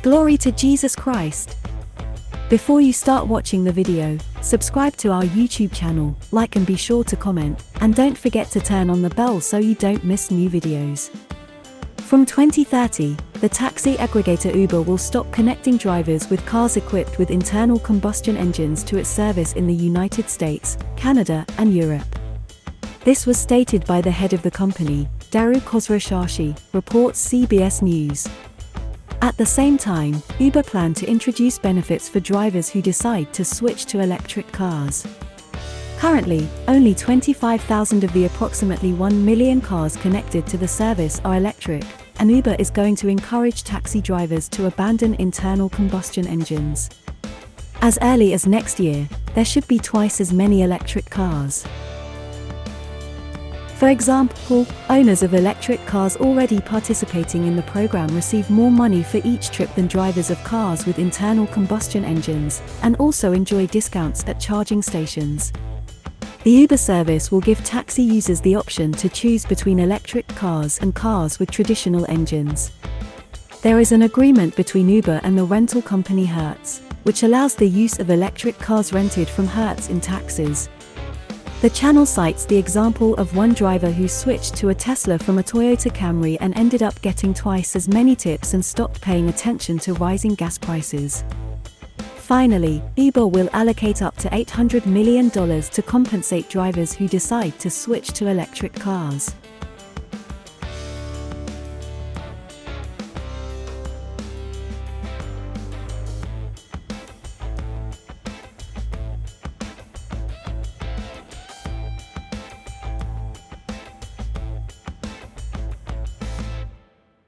Glory to Jesus Christ! Before you start watching the video, subscribe to our YouTube channel, like and be sure to comment, and don't forget to turn on the bell so you don't miss new videos. From 2030, the taxi aggregator Uber will stop connecting drivers with cars equipped with internal combustion engines to its service in the United States, Canada, and Europe. This was stated by the head of the company, Daru Khosrowshahi, reports CBS News. At the same time, Uber planned to introduce benefits for drivers who decide to switch to electric cars. Currently, only 25,000 of the approximately 1 million cars connected to the service are electric, and Uber is going to encourage taxi drivers to abandon internal combustion engines. As early as next year, there should be twice as many electric cars. For example, owners of electric cars already participating in the program receive more money for each trip than drivers of cars with internal combustion engines, and also enjoy discounts at charging stations. The Uber service will give taxi users the option to choose between electric cars and cars with traditional engines. There is an agreement between Uber and the rental company Hertz, which allows the use of electric cars rented from Hertz in taxis. The channel cites the example of one driver who switched to a Tesla from a Toyota Camry and ended up getting twice as many tips and stopped paying attention to rising gas prices. Finally, Uber will allocate up to $800 million to compensate drivers who decide to switch to electric cars.